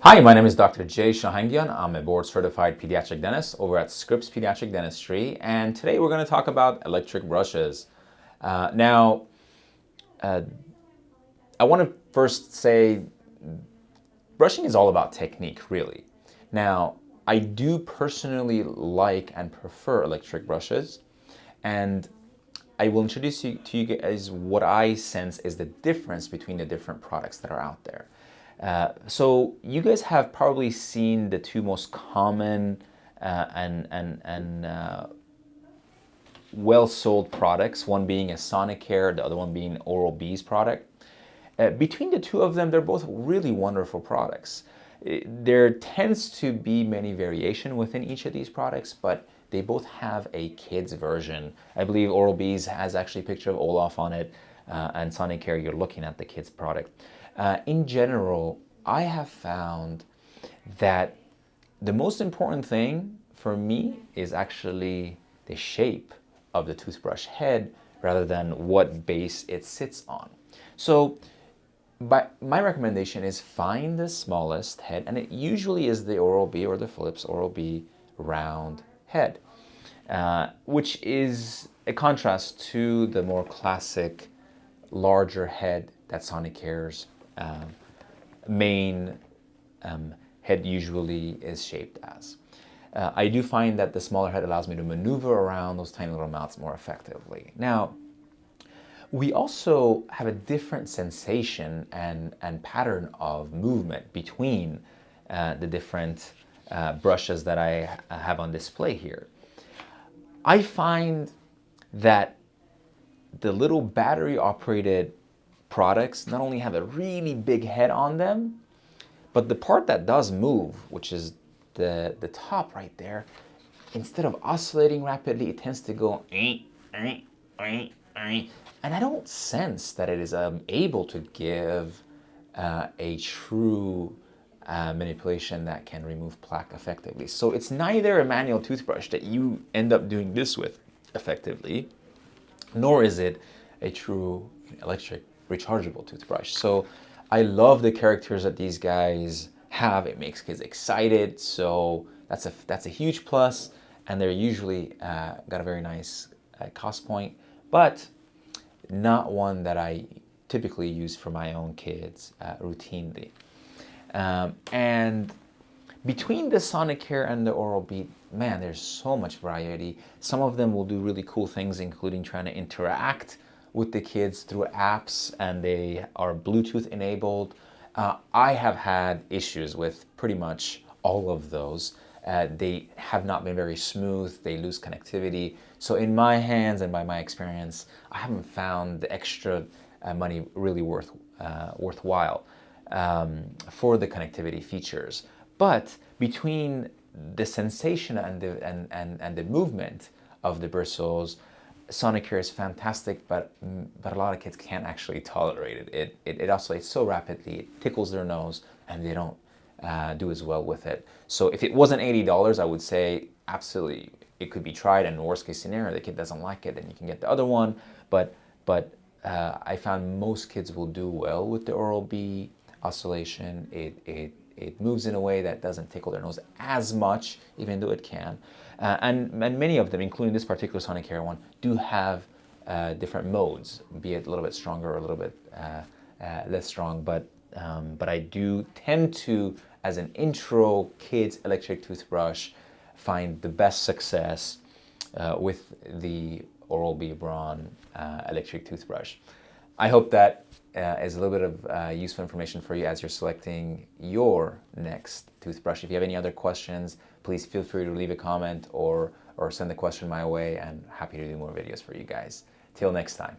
Hi, my name is Dr. Jay Shahangyan. I'm a board-certified pediatric dentist over at Scripps Pediatric Dentistry, and today we're going to talk about electric brushes. Now, I want to first say brushing is all about technique, really. Now, I do personally like and prefer electric brushes, and I will introduce to you guys what I sense is the difference between the different products that are out there. So you guys have probably seen the two most common and well-sold products, one being a Sonicare, the other one being Oral-B's product. Between the two of them, they're both really wonderful products. There tends to be many variation within each of these products, but they both have a kid's version. I believe Oral-B's has actually a picture of Olaf on it, and Sonicare, you're looking at the kid's product. In general, I have found that the most important thing for me is actually the shape of the toothbrush head rather than what base it sits on. So my recommendation is find the smallest head, and it usually is the Oral-B or the Philips Oral-B round head, which is a contrast to the more classic larger head that Sonicare's main head usually is shaped as. I do find that the smaller head allows me to maneuver around those tiny little mouths more effectively. Now, we also have a different sensation and pattern of movement between the different brushes that I have on display here. I find that the little battery-operated products not only have a really big head on them, but the part that does move, which is the top right there, instead of oscillating rapidly, it tends to go and I don't sense that it is able to give a true manipulation that can remove plaque effectively. So it's neither a manual toothbrush that you end up doing this with effectively, nor is it a true electric rechargeable toothbrush. So I love the characters that these guys have. It makes kids excited, so that's a huge plus, and they're usually got a very nice cost point, but not one that I typically use for my own kids routinely. And between the Sonicare and the Oral-B, man, there's so much variety. Some of them will do really cool things, including trying to interact with the kids through apps, and they are Bluetooth enabled. I have had issues with pretty much all of those. They have not been very smooth. They lose connectivity. So in my hands and by my experience, I haven't found the extra money really worthwhile for the connectivity features. But between the sensation and the movement of the bristles, Sonicare is fantastic, but a lot of kids can't actually tolerate it. It oscillates so rapidly, it tickles their nose, and they don't do as well with it. So if it wasn't $80, I would say absolutely it could be tried, and worst case scenario, the kid doesn't like it, then you can get the other one. But I found most kids will do well with the Oral-B oscillation. It moves in a way that doesn't tickle their nose as much, even though it can. And many of them, including this particular Sonicare one, do have different modes, be it a little bit stronger or a little bit less strong. But I do tend to, as an intro kids electric toothbrush, find the best success with the Oral-B Braun electric toothbrush. I hope that is a little bit of useful information for you as you're selecting your next toothbrush. If you have any other questions, please feel free to leave a comment or send the question my way, and happy to do more videos for you guys. Till next time.